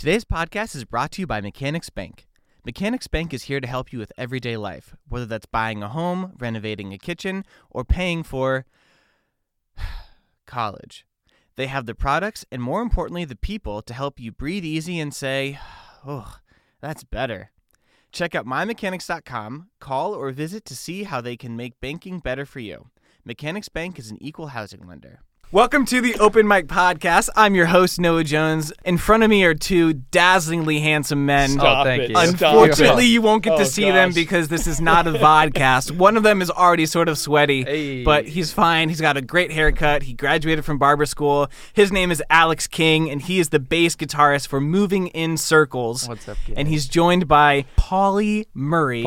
Today's podcast is brought to you by Mechanics Bank. Mechanics Bank is here to help you with everyday life, whether that's buying a home, renovating a kitchen, or paying for college. They have the products and, more importantly, the people to help you breathe easy and say, oh, that's better. Check out mymechanics.com, call or visit to see how they can make banking better for you. Mechanics Bank is an equal housing lender. Welcome to the Open Mic Podcast. I'm your host, Noah Jones. In front of me are two dazzlingly handsome men. Stop thank it. You. Unfortunately, you won't get to see them because this is not a vodcast. One of them is already sort of sweaty, but he's fine. He's got a great haircut. He graduated from barber school. His name is Alex King, and he is the bass guitarist for Moving in Circles. What's up, kid? And he's joined by Pauly Murray.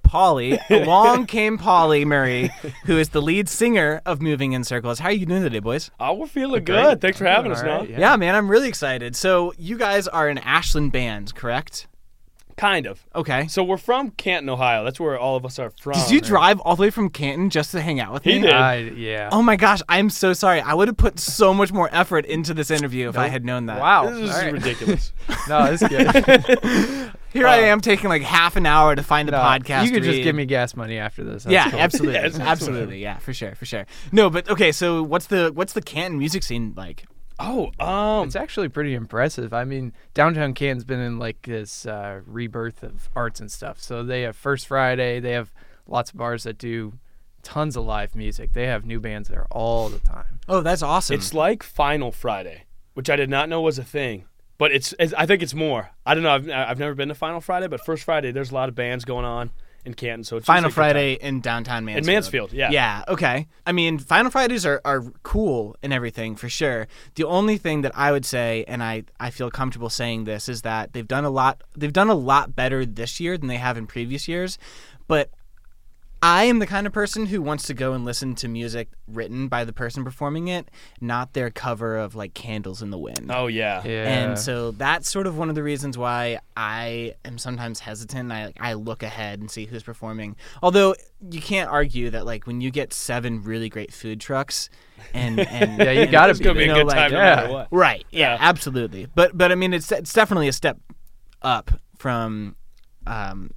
Pauly, along came Pauly Murray, who is the lead singer of Moving in Circles. How are you doing today, boys? Oh, we're feeling good. Thanks for having us, Noah. Yeah, man, I'm really excited. So you guys are an Ashland band, correct? Kind of. Okay. So we're from Canton, Ohio. That's where all of us are from. Did you drive all the way from Canton just to hang out with me? He did. Yeah. Oh my gosh, I'm so sorry. I would have put so much more effort into this interview if I had known that. Wow. This is ridiculous. No, it's good. Here I am taking like half an hour to find the podcast. You could read. just give me gas money after this. That's Yeah, cool. absolutely. Yes, Absolutely. Yeah, for sure. No, but okay, so what's the Canton music scene like? It's actually pretty impressive. I mean, downtown Canton's been in like this rebirth of arts and stuff. So they have First Friday. They have lots of bars that do tons of live music. They have new bands there all the time. Oh, that's awesome. It's like Final Friday, which I did not know was a thing. But I think it's more. I don't know. I've never been to Final Friday, but First Friday, there's a lot of bands going on in Canton. So it's Final Friday in downtown Mansfield. In Mansfield, yeah. Yeah, okay. I mean, Final Fridays are cool and everything, for sure. The only thing that I would say, and I feel comfortable saying this, is that they've done a lot better this year than they have in previous years. But I am the kind of person who wants to go and listen to music written by the person performing it, not their cover of like Candles in the Wind. Oh, yeah. And so that's sort of one of the reasons why I am sometimes hesitant. I look ahead and see who's performing. Although you can't argue that like when you get 7 really great food trucks and yeah, you got to It's going to be a good time no matter what. Right. Yeah, absolutely. But I mean it's definitely a step up from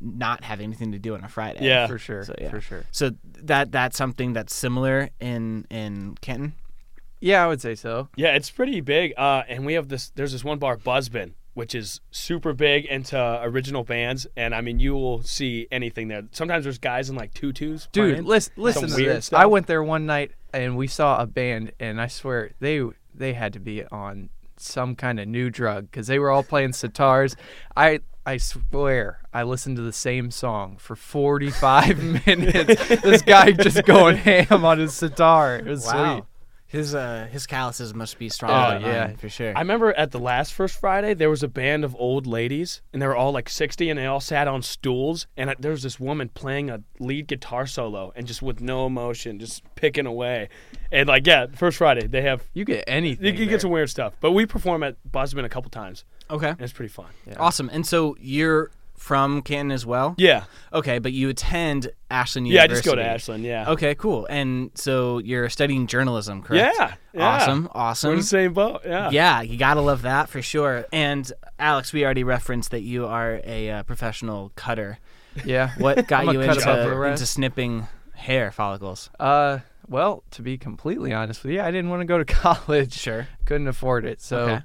not having anything to do on a Friday. Yeah, for sure. So, yeah. For sure. So that's something that's similar in Canton. Yeah, I would say so. Yeah, it's pretty big. And we have there's this one bar, Buzzbin, which is super big into original bands. And I mean, you will see anything there. Sometimes there's guys in like tutus. Dude, playing. listen to weird this. stuff. I went there one night and we saw a band, and I swear they had to be on some kind of new drug because they were all playing sitars. I swear I listened to the same song for 45 minutes. This guy just going ham on his sitar. It was sweet. His calluses must be strong. Yeah, for sure. I remember at the last First Friday, there was a band of old ladies, and they were all like 60, and they all sat on stools. And there was this woman playing a lead guitar solo, and just with no emotion, just picking away. And like, yeah, First Friday, they have You get anything. you get some weird stuff. But we perform at Buzzbin a couple times, Okay. and it's pretty fun. Yeah. Awesome. And so you're from Canton as well? Yeah, Okay, but you attend Ashland yeah, I University. just go to Ashland. Yeah. Okay, cool. And so you're studying journalism, correct? Yeah. Awesome. We're in the same boat. Yeah. Yeah, you gotta love that for sure. And Alex, we already referenced that you are a professional cutter. Yeah. What got I'm a you cut above the rest. into snipping hair follicles? Well, to be completely honest with you, I didn't want to go to college. Sure. Couldn't afford it, so Okay.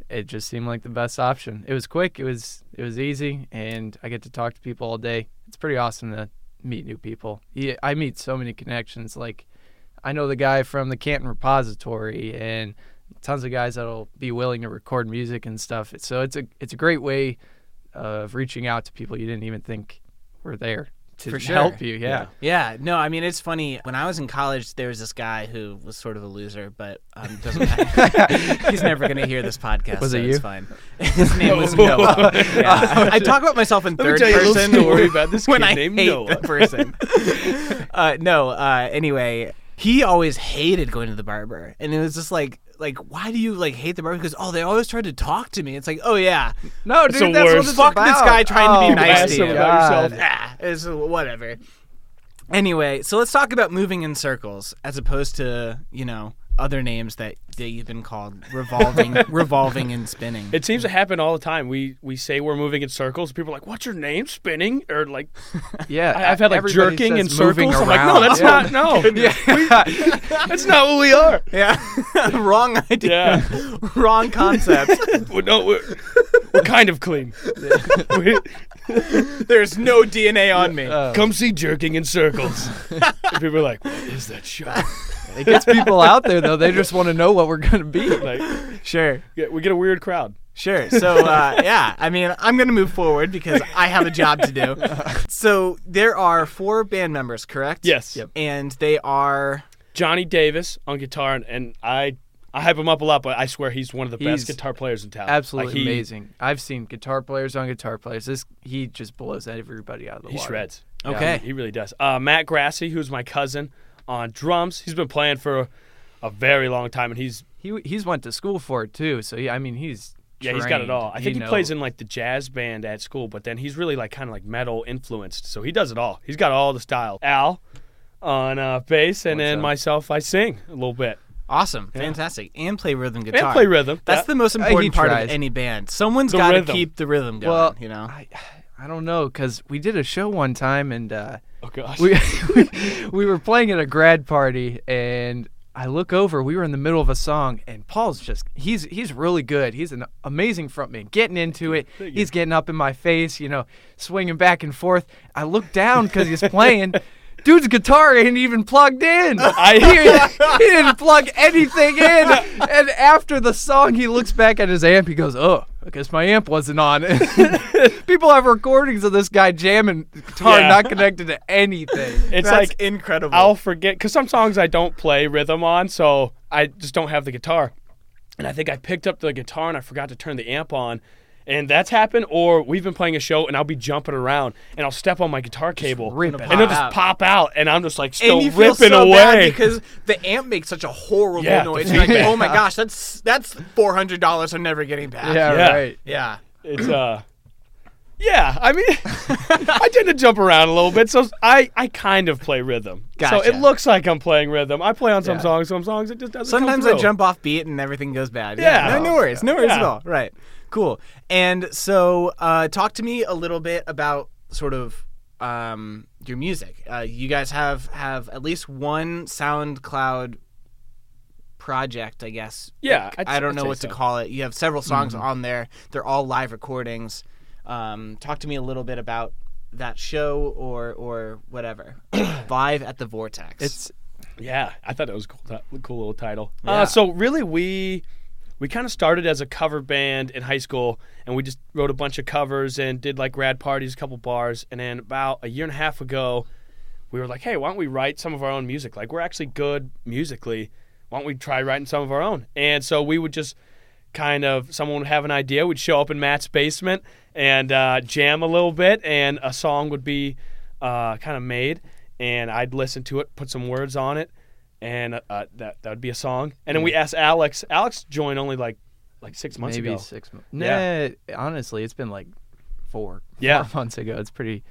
it just seemed like the best option. It was quick, it was easy, and I get to talk to people all day. It's pretty awesome to meet new people. I meet so many connections. Like, I know the guy from the Canton Repository, and tons of guys that'll be willing to record music and stuff. So it's a great way of reaching out to people you didn't even think were there to For sure. help you. Yeah. Yeah, no, I mean, it's funny. When I was in college, there was this guy who was sort of a loser, but doesn't matter. He's never going to hear this podcast, Was so it you? it's fine. His name was Noah. Yeah. I talk about myself in third Let me tell you a person little story about this when kid I named hate Noah. the person. Anyway, he always hated going to the barber, and it was just like, why do you like hate the barber? Because they always tried to talk to me. It's like, oh yeah, No, It's dude, the that's what worst. it's fuck about. this guy trying to be nice Ask to him you. about yourself. It's whatever. Anyway, so let's talk about moving in circles as opposed to other names that you've been called, revolving and spinning. It seems to happen all the time. We say we're moving in circles. People are like, "What's your name? Spinning?" Or like, yeah, I've had like everybody jerking in says moving circles. I'm like, no, around. that's Yeah. not. No, that's not what we are. Yeah, wrong idea. Yeah. Wrong concept. We're kind of clean. There's no DNA on me. Come see jerking in circles. And people are like, "What is that show?" It gets people out there though. They just want to know what we're gonna be. Like, Sure. we get a weird crowd. Sure. So, yeah, I mean, I'm going to move forward because I have a job to do. So there are 4 band members, correct? Yes. Yep. And they are... Johnny Davis on guitar, and I hype him up a lot, but I swear he's one of the best He's guitar players in town. Absolutely amazing. I've seen guitar players on guitar players. He just blows everybody out of the water. He shreds. Okay. Yeah, he really does. Matt Grassi, who's my cousin, on drums. He's been playing for a very long time, and he's went to school for it too. So he's he's got it trained. all. I think he knows. plays in like the jazz band at school, but then he's really like kind of like metal influenced. So he does it all. He's got all the style. Al on bass, and then myself, I sing a little bit. Awesome. Yeah. Fantastic. And play rhythm guitar. And play rhythm. That's the most he important part tries. of any band. Someone's The got to rhythm. keep the rhythm going, Well, you know? I don't know, because we did a show one time, and Oh gosh. we were playing at a grad party, and I look over. We were in the middle of a song, and Paul's he's really good. He's an amazing frontman, getting into it. Thank you. He's getting up in my face, swinging back and forth. I look down because he's playing. Dude's guitar ain't even plugged in. He didn't plug anything in. And after the song, he looks back at his amp. He goes, "Oh, I guess my amp wasn't on." People have recordings of this guy jamming guitar not connected to anything. It's That's like incredible. I'll forget, because some songs I don't play rhythm on, so I just don't have the guitar. And I think I picked up the guitar and I forgot to turn the amp on. And that's happened, or we've been playing a show and I'll be jumping around and I'll step on my guitar cable rip and it it'll out. just pop out, and I'm just like still and you feel ripping so away. bad because the amp makes such a horrible Yeah, noise. the You're like, feedback. oh my gosh, that's $400 I'm never getting back. Yeah, Yeah. right. Yeah. It's yeah, I mean, I tend to jump around a little bit, so I kind of play rhythm. So Gotcha. it looks like I'm playing rhythm. I play on some Yeah. songs it just doesn't Sometimes come I through. jump off beat and everything goes bad. Yeah. No worries. No worries at Yeah. all. Right. Cool. And so talk to me a little bit about sort of your music. You guys have at least one SoundCloud project, I guess. Yeah, I don't I'd know say what to so. call it. You have several songs on there. They're all live recordings. Talk to me a little bit about that show or whatever. Live at the Vortex. Yeah, I thought that was a cool little title. Yeah. So really, we kind of started as a cover band in high school, and we just wrote a bunch of covers and did like grad parties, a couple bars, and then about a year and a half ago, we were like, hey, why don't we write some of our own music? Like, we're actually good musically. Why don't we try writing some of our own? And so we would just someone would have an idea, we'd show up in Matt's basement and jam a little bit, and a song would be kind of made, and I'd listen to it, put some words on it, and that would be a song. And then we asked Alex. Alex joined only like 6 months Maybe ago. 6 months. Yeah. Nah, honestly, it's been like four Yeah. months ago. It's pretty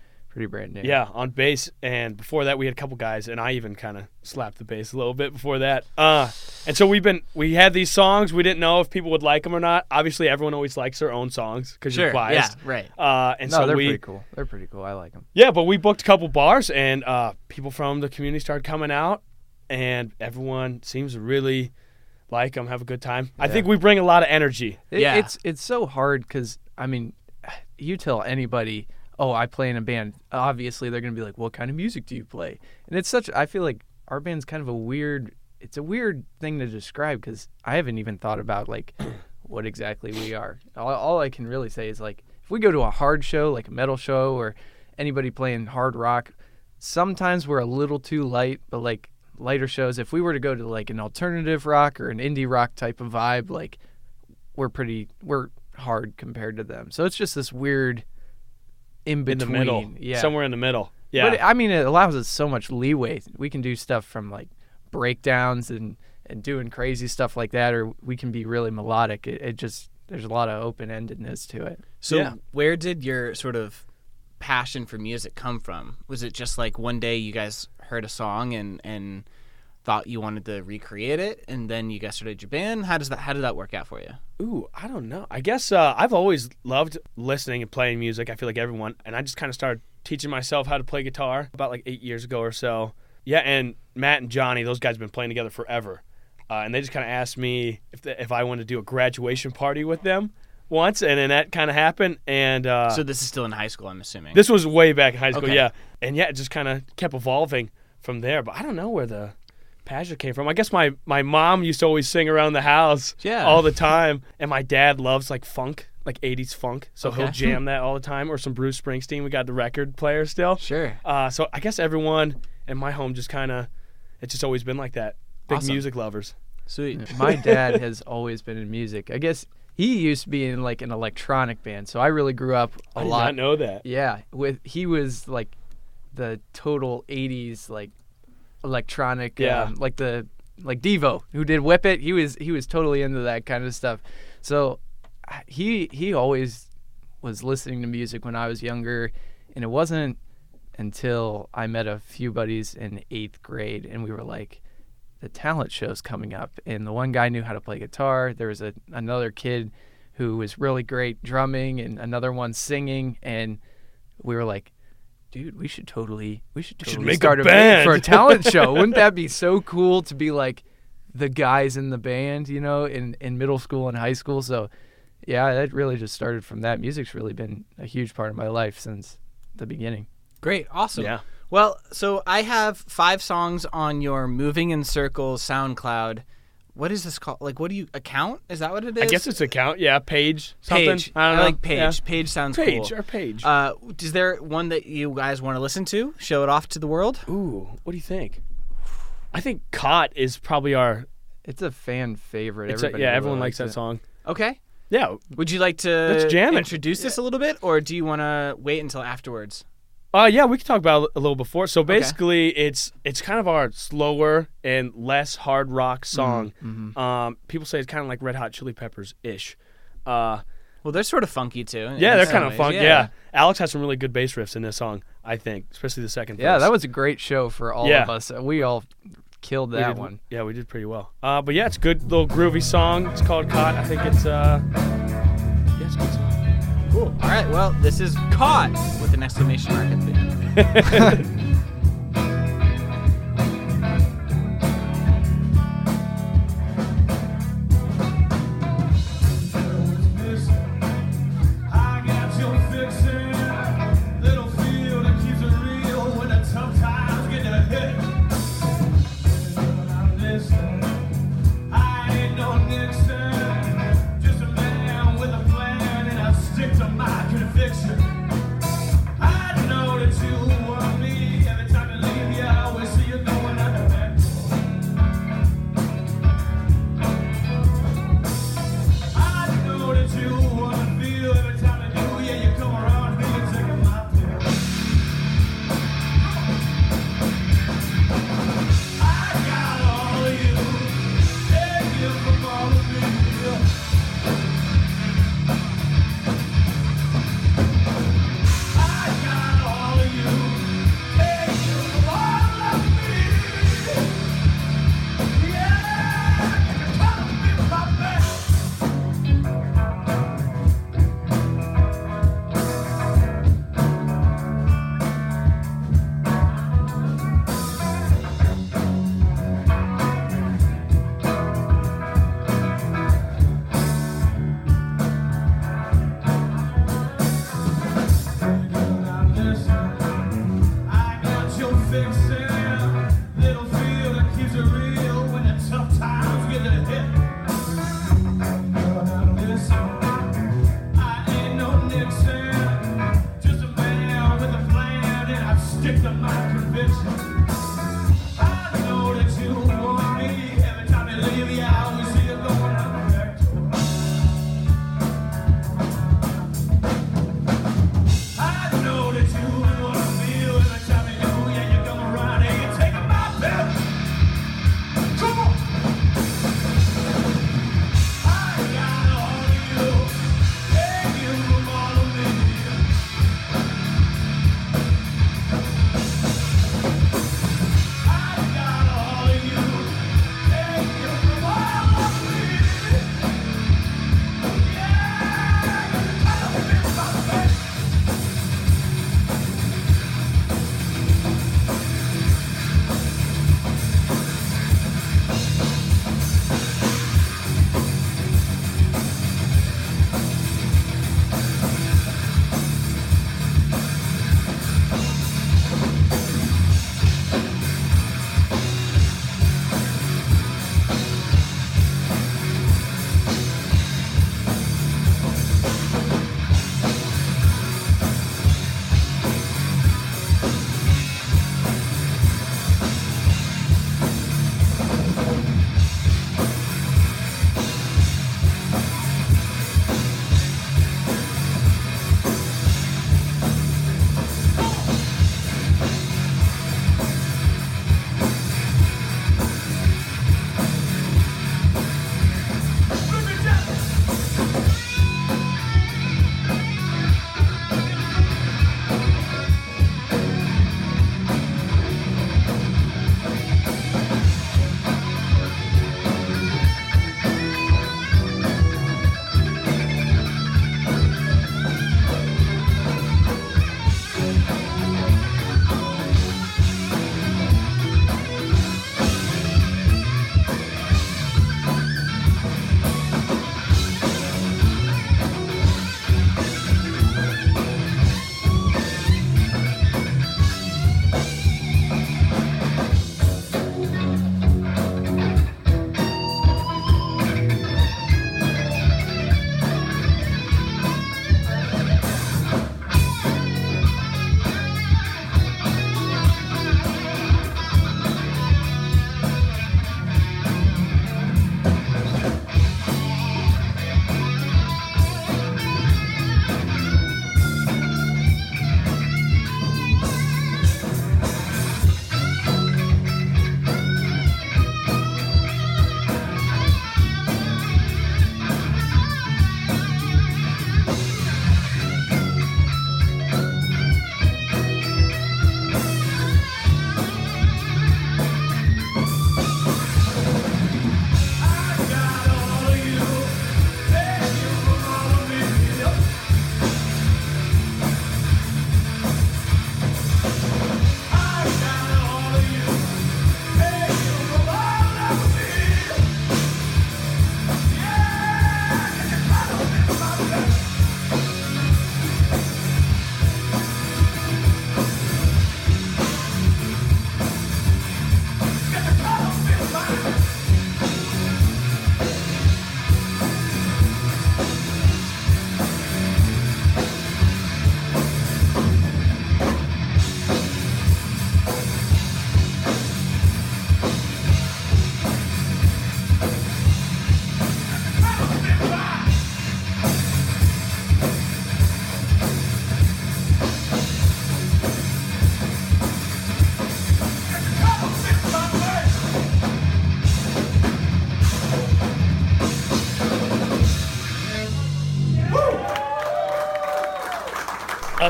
brand new. Yeah, on bass. And before that, we had a couple guys, and I even kind of slapped the bass a little bit before that. And so we had these songs. We didn't know if people would like them or not. Obviously, everyone always likes their own songs because Sure. you're biased. Yeah. Right. And No, so they're we, pretty cool. They're pretty cool. I like them. yeah, but we booked a couple bars, and people from the community started coming out, and everyone seems to really like them, have a good time. I think we bring a lot of energy. Yeah. It's so hard because, I mean, you tell anybody, oh, I play in a band, obviously they're going to be like, what kind of music do you play? And I feel like our band's kind of a weird thing to describe because I haven't even thought about like what exactly we are. All I can really say is like, if we go to a hard show, like a metal show or anybody playing hard rock, sometimes we're a little too light, but like lighter shows, if we were to go to like an alternative rock or an indie rock type of vibe, like we're hard compared to them. So it's just this weird in between. In the middle. Yeah. Somewhere in the middle. Yeah. But I mean, it allows us so much leeway. We can do stuff from like breakdowns and doing crazy stuff like that, or we can be really melodic. It just, there's a lot of open-endedness to it. So Yeah. where did your sort of passion for music come from? Was it just like one day you guys heard a song and thought you wanted to recreate it, and then you guys started your band? How did that work out for you? Ooh, I don't know. I guess I've always loved listening and playing music. I feel like everyone. And I just kind of started teaching myself how to play guitar about like 8 years ago or so. Yeah, and Matt and Johnny, those guys have been playing together forever. And they just kind of asked me if I wanted to do a graduation party with them once, and then that kind of happened. And so this is still in high school, I'm assuming. This was way back in high school, Okay. yeah. And yeah, it just kind of kept evolving from there. But I don't know where the passion came from. I guess my mom used to always sing around the house all the time, and my dad loves like funk, like 80s funk, so he'll jam that all the time, or some Bruce Springsteen. We got the record player still. Sure. So I guess everyone in my home just kind of, it's just always been like that. Big Awesome. music lovers. Sweet. My dad has always been in music. I guess he used to be in like an electronic band, so I really grew up a I did lot. not know that. Yeah, he was like the total 80s like electronic, Yeah. like Devo, who did Whip It. He was totally into that kind of stuff. So he always was listening to music when I was younger, and it wasn't until I met a few buddies in 8th grade, and we were like, the talent show's coming up, and the one guy knew how to play guitar. There was another kid who was really great drumming, and another one singing, and we were like, dude, we should totally make start a a band band for a talent show. Wouldn't that be so cool to be like the guys in the band, you know, in middle school and high school? So yeah, that really just started from that. Music's really been a huge part of my life since the beginning. Great. Awesome. Yeah. Well, so I have 5 songs on your Moving in Circles SoundCloud. What is this called? Like, what do you account? Is that what it is? I guess it's a count. Yeah, Page. Something. Page. I don't know. like Page. Yeah. Page sounds Page cool. or Page. Is there one that you guys want to listen to? Show it off to the world? Ooh, what do you think? I think Caught is probably our. It's a fan favorite. Everyone likes that it. song. Okay. Yeah. Would you like to Let's jam it. introduce this a little bit, or do you want to wait until afterwards? Yeah, we can talk about it a little before. So basically, it's kind of our slower and less hard rock song. People say it's kind of like Red Hot Chili Peppers ish. Well, they're sort of funky too. Yeah, in they're some kind of ways. fun. Yeah. Alex has some really good bass riffs in this song, I think, especially the second verse. Yeah, that was a great show for all of us. We all killed that one. Yeah, we did pretty well. But yeah, it's a good little groovy song. It's called Caught. I think it's it's a good song. Cool. All right. Well, this is Caught with an exclamation mark at the end.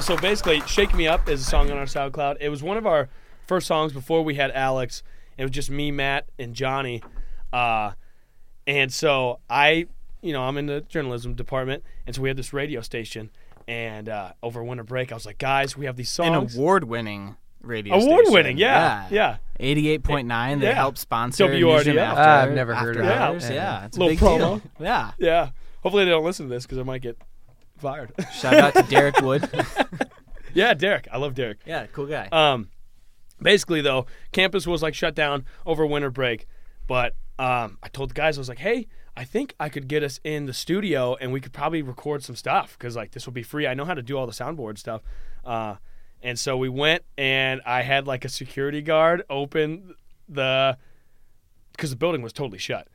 So basically, Shake Me Up is a song on our SoundCloud. It was one of our first songs before we had Alex. It was just me, Matt, and Johnny. And so I'm in the journalism department, and so we had this radio station. And over winter break, I was like, guys, we have these songs. An award-winning radio station. Award-winning, yeah. 88.9, they help sponsor WRDF. Newsroom After, I've never heard of it. Hours. Yeah, it's a Little big promo. deal. Yeah. Yeah. Hopefully they don't listen to this because I might get fired. Shout out to Derek Wood. Yeah, Derek. I love Derek. Yeah, cool guy. Basically, though, campus was like shut down over winter break. But I told the guys, I was like, hey, I think I could get us in the studio and we could probably record some stuff because like this will be free. I know how to do all the soundboard stuff. And so we went and I had like a security guard open because the building was totally shut.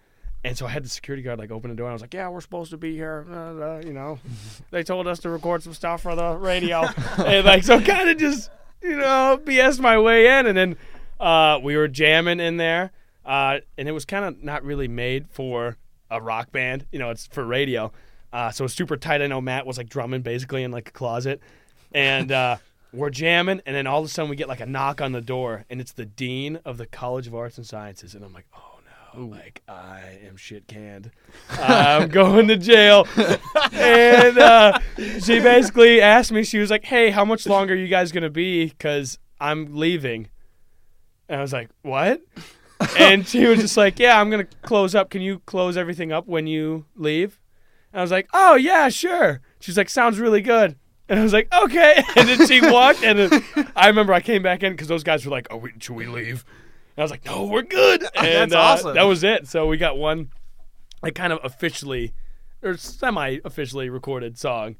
And so I had the security guard like open the door and I was like, yeah, we're supposed to be here. They told us to record some stuff for the radio. And like, so kind of just, BS my way in. And then we were jamming in there. And it was kind of not really made for a rock band. It's for radio. So it's super tight. I know Matt was like drumming basically in like a closet. And we're jamming. And then all of a sudden we get like a knock on the door. And it's the dean of the College of Arts and Sciences. And I'm like, oh. Like, I am shit canned. I'm going to jail. And she basically asked me, she was like, hey, how much longer are you guys going to be? Because I'm leaving. And I was like, what? And she was just like, yeah, I'm going to close up. Can you close everything up when you leave? And I was like, oh, yeah, sure. She's like, sounds really good. And I was like, okay. And then she walked. And I remember I came baake in because those guys were like, oh, should we leave? And I was like, no, we're good. And that's awesome. That was it. So we got one like kind of officially or semi-officially recorded song,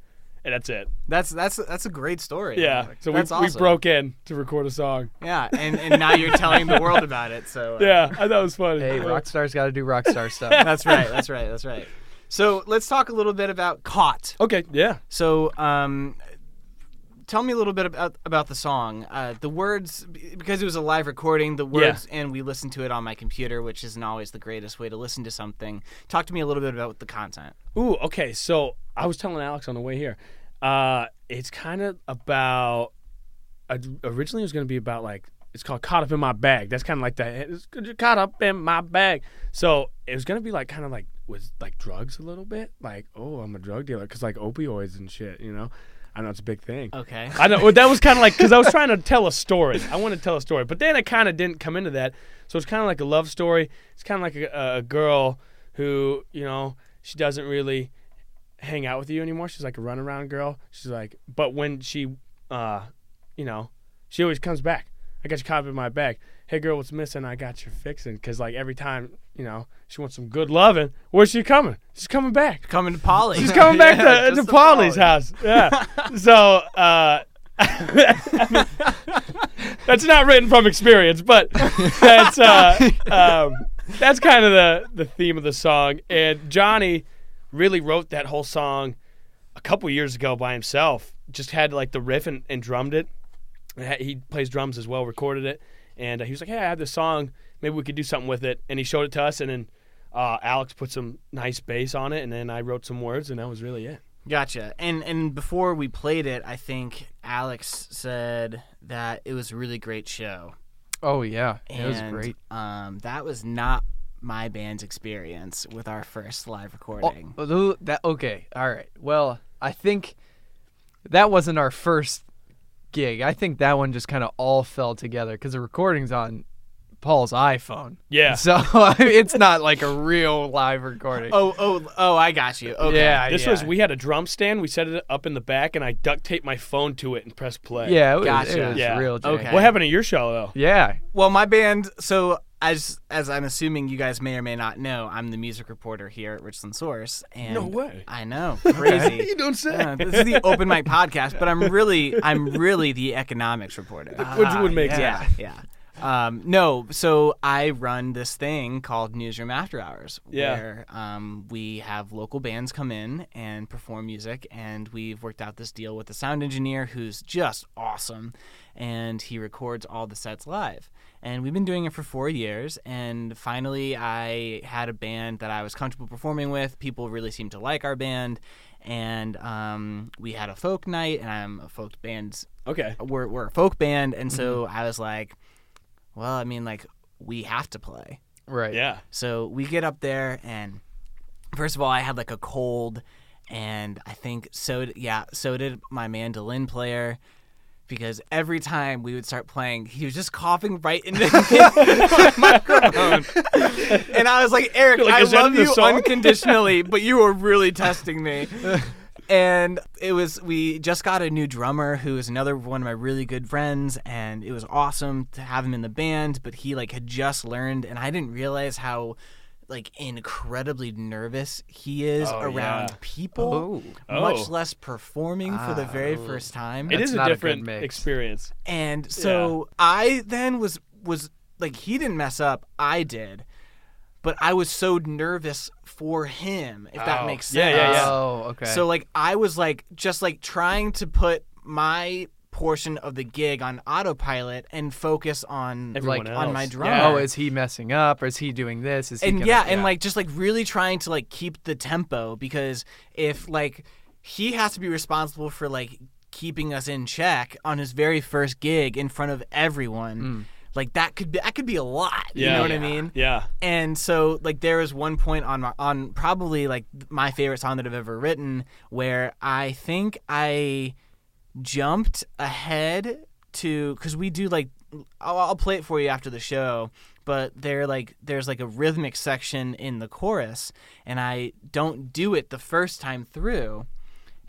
and that's it. That's a great story. Yeah. So that's we awesome. broke in to record a song. Yeah, and now you're telling the world about it. So yeah, I thought it was funny. Hey, rock stars got to do rock star stuff. That's right. So let's talk a little bit about Caught. Okay, yeah. So tell me a little bit about the song. The words, because it was a live recording, the words, and we listened to it on my computer, which isn't always the greatest way to listen to something. Talk to me a little bit about the content. Ooh, okay. So I was telling Alex on the way here. It's kind of about, originally it was going to be about like, it's called Caught Up in My Bag. That's kind of like that. It's caught up in my bag. So it was going to be like kind of like with like drugs a little bit. Like, oh, I'm a drug dealer because like opioids and shit, I know it's a big thing. Okay. I know. That was kind of like, because I was trying to tell a story. I wanted to tell a story. But then I kind of didn't come into that. So it's kind of like a love story. It's kind of like a girl who, she doesn't really hang out with you anymore. She's like a runaround girl. She's like, but when she, she always comes back. I got you caught up in my bag. Hey, girl, what's missing? I got you fixing. Because, like, every time, she wants some good loving. Where's she coming? She's coming back. Coming to Pauly. She's coming back to Pauly's house. Yeah. So, that's not written from experience, but that's kind of the theme of the song. And Johnny really wrote that whole song a couple years ago by himself. Just had, like, the riff and drummed it. He plays drums as well, recorded it. And he was like, hey, I have this song. Maybe we could do something with it. And he showed it to us, and then Alex put some nice bass on it, and then I wrote some words, and that was really it. Gotcha. And before we played it, I think Alex said that it was a really great show. Oh, yeah. It was great. That was not my band's experience with our first live recording. Okay. All right. Well, I think that wasn't our first gig. I think that one just kind of all fell together because the recording's on Paul's iPhone. Yeah. So it's not like a real live recording. Oh, I got you. Okay. Yeah. We had a drum stand. We set it up in the back, and I duct taped my phone to it and pressed play. Yeah. It Gotcha. was real jank. Okay. What happened at your show, though? Yeah. Well, my band, so as I'm assuming you guys may or may not know, I'm the music reporter here at Richland Source. And No way. I know. Crazy. You don't say. This is the open mic podcast, but I'm really the economics reporter. Which would make sense. Yeah. No, so I run this thing called Newsroom After Hours, where we have local bands come in and perform music, and we've worked out this deal with the sound engineer who's just awesome, and he records all the sets live. And we've been doing it for 4 years, and finally I had a band that I was comfortable performing with. People really seemed to like our band, and we had a folk night, and I'm a folk band. Okay. We're a folk band, and so I was like, well, I mean, like, we have to play. Right. Yeah. So we get up there, and first of all, I had like a cold, and I think so did my mandolin player, because every time we would start playing, he was just coughing right into the microphone. And I was like, Eric, Like, I is that love in the you song? unconditionally, but you were really testing me. And we just got a new drummer who is another one of my really good friends, and it was awesome to have him in the band, but he like had just learned, and I didn't realize how like incredibly nervous he is around people, much less performing for the very first time. It is a not a good different mix. experience. And so I then was like, he didn't mess up, I did. But I was so nervous for him, if that makes sense. Yeah. Oh, okay. So like I was like just like trying to put my portion of the gig on autopilot and focus on Everyone on else. my drummer. Yeah. Oh, is he messing up, or is he doing this? Is he And gonna, and like just like really trying to like keep the tempo, because if like he has to be responsible for like keeping us in check on his very first gig in front of everyone. Like that could be a lot. You know what I mean? Yeah. And so like there was one point on probably like my favorite song that I've ever written, where I think I jumped ahead to, because we do like I'll play it for you after the show, but there's like a rhythmic section in the chorus, and I don't do it the first time through.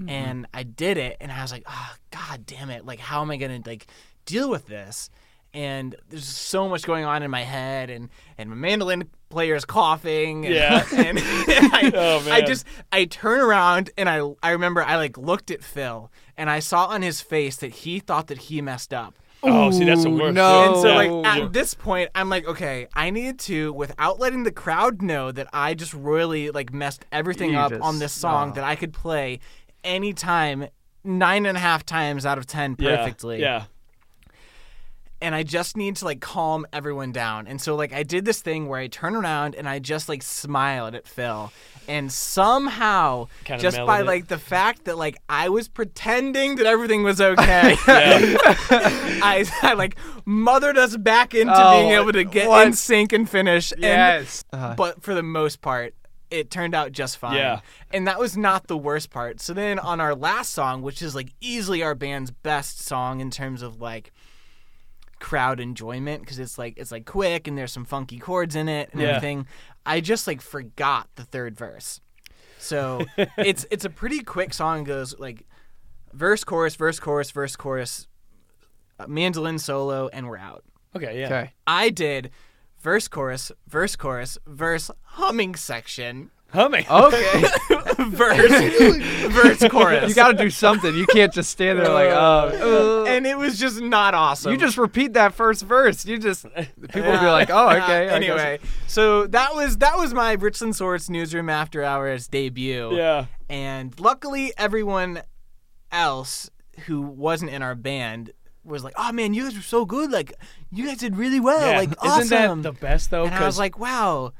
And I did it, and I was like, oh god damn it, like how am I gonna like deal with this? And there's so much going on in my head, and my mandolin player is coughing. And, Yeah. and I turn around, and I remember I like looked at Phil, and I saw on his face that he thought that he messed up. Oh, see, that's the worst. no. And so Yeah. like at this point, I'm like, okay, I need to, without letting the crowd know that I just royally like messed everything up on this song that I could play anytime, 9.5 times out of 10 perfectly. Yeah. And I just need to like calm everyone down. And so like I did this thing where I turn around and I just like smiled at Phil. And somehow, Kinda just mellowed by it. like the fact that like I was pretending that everything was okay, I like mothered us back into being able to get in sync and finish. Yes. But for the most part, it turned out just fine. Yeah. And that was not the worst part. So then on our last song, which is like easily our band's best song in terms of like crowd enjoyment, because it's like quick and there's some funky chords in it and everything, I just like forgot the third verse. So it's a pretty quick song. It goes like verse chorus, mandolin solo, and we're out. Okay, yeah. Okay. I did verse chorus, verse humming section, Humming. Okay. verse chorus. You got to do something. You can't just stand there like, And it was just not awesome. You just repeat that first verse. You just people will be like, oh, okay. I guess. Anyway, so that was my Richland Swords Newsroom After Hours debut. Yeah. And luckily, everyone else who wasn't in our band was like, "Oh man, you guys were so good! Like, you guys did really well! Yeah. Like, awesome!" Isn't that the best though? And I was like, "Wow."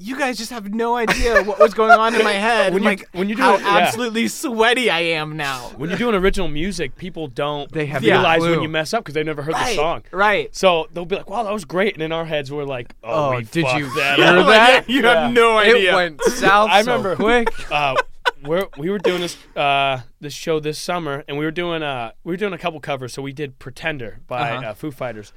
You guys just have no idea what was going on in my head. When you do how it, yeah. absolutely sweaty I am now. when you're doing original music, people don't They have realize no clue. when you mess up because they've never heard the song. Right. So they'll be like, "Wow, that was great," and in our heads we're like, "Oh, we did you fucked that hear up." that? You have no It idea. went south I so remember quick. we were doing this show this summer, and we were doing a couple covers. So we did "Pretender" by Foo Fighters,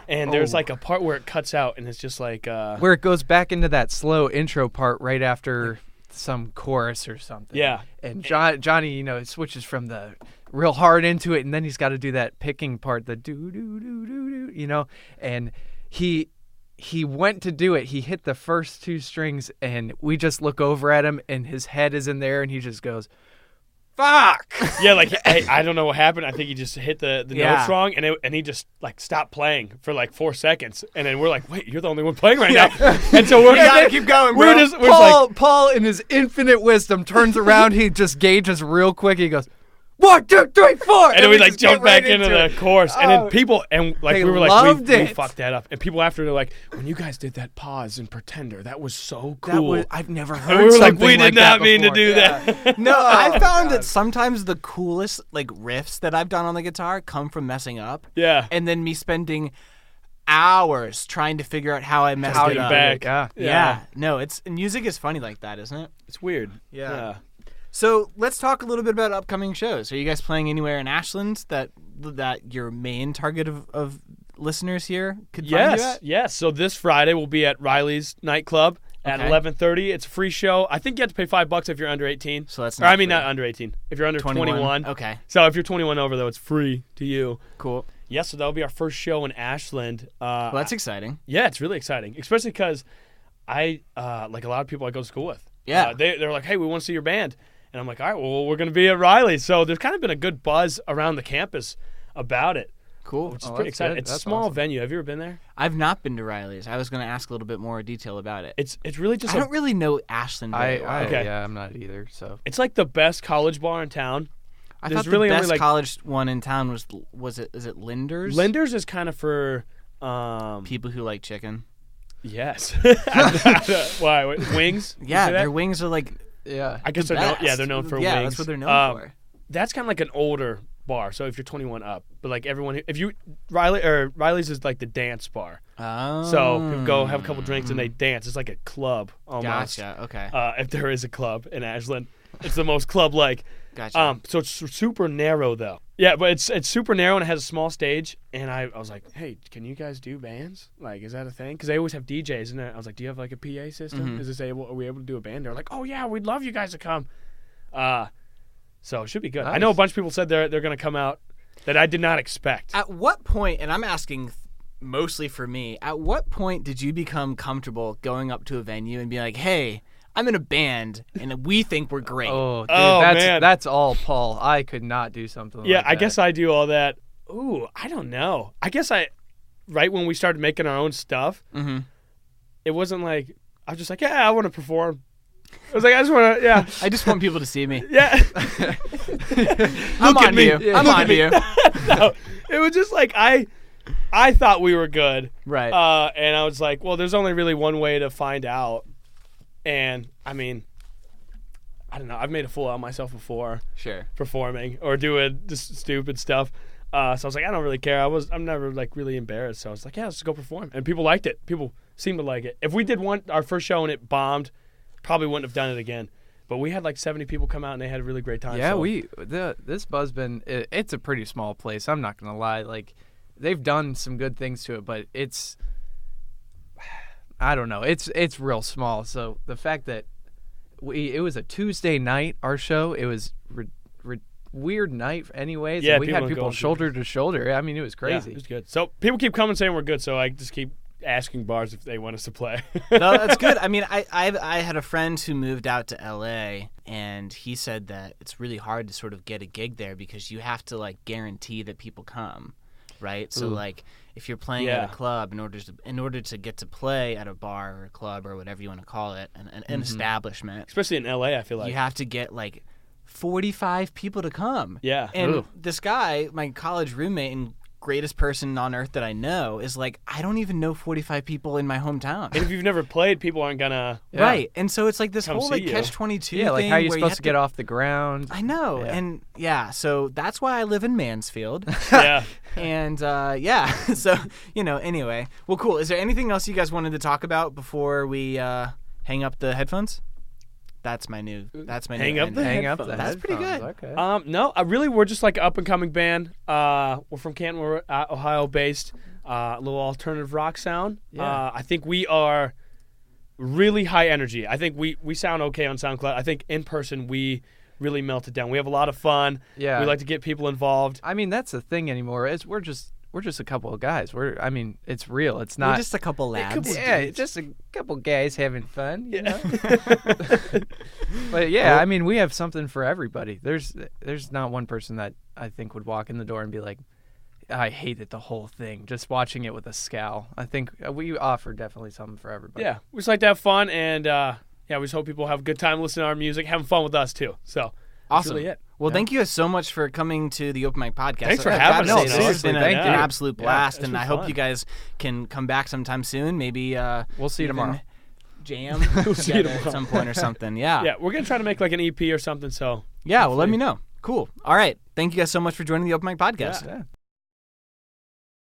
and there's like a part where it cuts out, and it's just like Where it goes back into that slow intro part right after some chorus or something. Yeah. And Johnny, switches from the real hard into it, and then he's got to do that picking part, the do do do do do, and he went to do it. He hit the first two strings, and we just look over at him, and his head is in there, and he just goes, "Fuck!" yeah, like hey, I don't know what happened. I think he just hit the notes wrong, and he just like stopped playing for like 4 seconds, and then we're like, "Wait, you're the only one playing right now," and so we're gotta keep going, bro. We're like, Paul, in his infinite wisdom, turns around. He just gauges real quick. He goes, 1, 2, 3, 4, and then we like just jump get right back into it. the chorus, and Oh. then people and like They we were like loved we it. fucked that up, and people after they're like, when you guys did that pause in Pretender, that was so That cool. was, I've never heard and we were like, something we did not that mean to before. do that. No, I found God. that sometimes the coolest like riffs that I've done on the guitar come from messing up, Yeah. and then me spending hours trying to figure out how I messed How it you up. back. Yeah. No, it's music is funny like that, isn't it? It's weird. Yeah. So let's talk a little bit about upcoming shows. Are you guys playing anywhere in Ashland that your main target of listeners here could find you at? Yes. So this Friday we'll be at Riley's Nightclub at Okay. 11:30. It's a free show. I think you have to pay $5 if you're under 18. So that's Or I mean, free. not under 18. If you're under 21. Okay, So if you're 21 over, though, it's free to you. cool. Yes, so that'll be our first show in Ashland. Well, that's exciting. Yeah, it's really exciting, especially because I like a lot of people I go to school with. Yeah. They're like, hey, we want to see your band. And I'm like, all right, well, we're going to be at Riley. So there's kind of been a good buzz around the campus about it, Cool. which is Oh, pretty that's exciting. good. It's a That's small awesome. venue. Have you ever been there? I've not been to Riley's. I was going to ask a little bit more detail about it. It's really just I don't really know Ashland very well. Okay. Yeah, I'm not either. So it's like the best college bar in town. I There's thought really the only, best like- college one in town is it Linder's? Lenders is kind of for People who like chicken. yes. Why? Wings? You Yeah, say that? their wings are like yeah, I guess the they're known, best. yeah, they're known for yeah, wings. that's what they're known for. That's kind of like an older bar. So if you're 21 up, but like everyone, if you Riley's is like the dance bar. Oh. So people go have a couple drinks and they dance. It's like a club almost. Gotcha. Okay. If there is a club in Ashland, it's the most club-like. Gotcha. So it's super narrow though. Yeah, but it's super narrow and it has a small stage. And I was like, hey, can you guys do bands? Like, is that a thing? Because they always have DJs. And I was like, do you have like a PA system? Mhm. Is this able? Are we able to do a band? They're like, oh yeah, we'd love you guys to come. So it should be good. I know a Nice. bunch of people said they're going to come out that I did not expect. At what point, and I'm asking mostly for me, at what point did you become comfortable going up to a venue and be like, hey, I'm in a band and we think we're great? Oh, dude, Oh, that's man. that's all Paul. I could not do something Yeah, like I that. guess I do all that. Ooh, I don't know. I guess right when we started making our own stuff, Mm-hmm. it wasn't like, I was just like, yeah, I want to perform. I was like, I just want to, yeah. I just want people to see me. Yeah. I'm Look at on me. you. Yeah, I'm look on at me. you. No, it was just like, I thought we were good. Right. And I was like, well, there's only really one way to find out. And, I mean, I don't know. I've made a fool out of myself before Sure. performing or doing just stupid stuff. So I was like, I don't really care. I'm never like really embarrassed. So I was like, yeah, let's go perform. And people liked it. People seemed to like it. If we did our first show and it bombed, probably wouldn't have done it again. But we had like 70 people come out and they had a really great time. Yeah, so. this Buzzbin, it's a pretty small place. I'm not gonna lie. Like, they've done some good things to it, but it's, I don't know. It's real small. So the fact that it was a Tuesday night, our show, it was weird night anyways. Yeah, and we people had don't people go- shoulder to shoulder. I mean, it was Yeah, crazy. it was good. So people keep coming saying we're good. So I just keep asking bars if they want us to play. No, that's good. I mean, I had a friend who moved out to LA, and he said that it's really hard to sort of get a gig there because you have to like guarantee that people come, right? So Ooh. like if you're playing Yeah. at a club, in order to get to play at a bar or a club or whatever you want to call it, an establishment, Especially in LA, I feel like. you have to get like 45 people to come. Yeah. And Ooh. this guy, my college roommate and greatest person on earth that I know, is like, I don't even know 45 people in my hometown. And if you've never played, people aren't gonna. Yeah. Right. And so it's like this Come whole see like you. catch-22 Yeah, like thing how are you where supposed have to get off the ground? I know. Yeah. And yeah, so that's why I live in Mansfield. Yeah. And yeah, so, anyway. Well, cool. Is there anything else you guys wanted to talk about before we hang up the headphones? That's my new Hang up the ending. Hang up the That's pretty headphones. good. Okay. No, really, we're just like an up and coming band. We're from Canton, we're Ohio based. A little alternative rock sound. Yeah. I think we are really high energy. I think we sound okay on SoundCloud. I think in person we really melt it down. We have a lot of fun. Yeah. We like to get people involved. I mean, that's the thing anymore. Is we're just a couple of guys. I mean, it's real. It's not. We're just a couple lads. yeah, just a couple guys having fun. You know? Yeah. But yeah, I mean, we have something for everybody. There's not one person that I think would walk in the door and be like, I hated the whole thing. Just watching it with a scowl. I think we offer definitely something for everybody. Yeah, we just like to have fun, and we just hope people have a good time listening to our music, having fun with us too. So that's Awesome. really it. Well, thank you guys so much for coming to the Open Mic Podcast. Thanks for I've having gotta us. say, this has been Seriously, an thank you. absolute blast, it's and been I hope fun. you guys can come back sometime soon. Maybe We'll see you even tomorrow. Jam see you together at tomorrow. some point or something. Yeah. Yeah, we're gonna try to make like an EP or something. So Yeah. Well, let me know. Cool. All right. Thank you guys so much for joining the Open Mic Podcast. Yeah.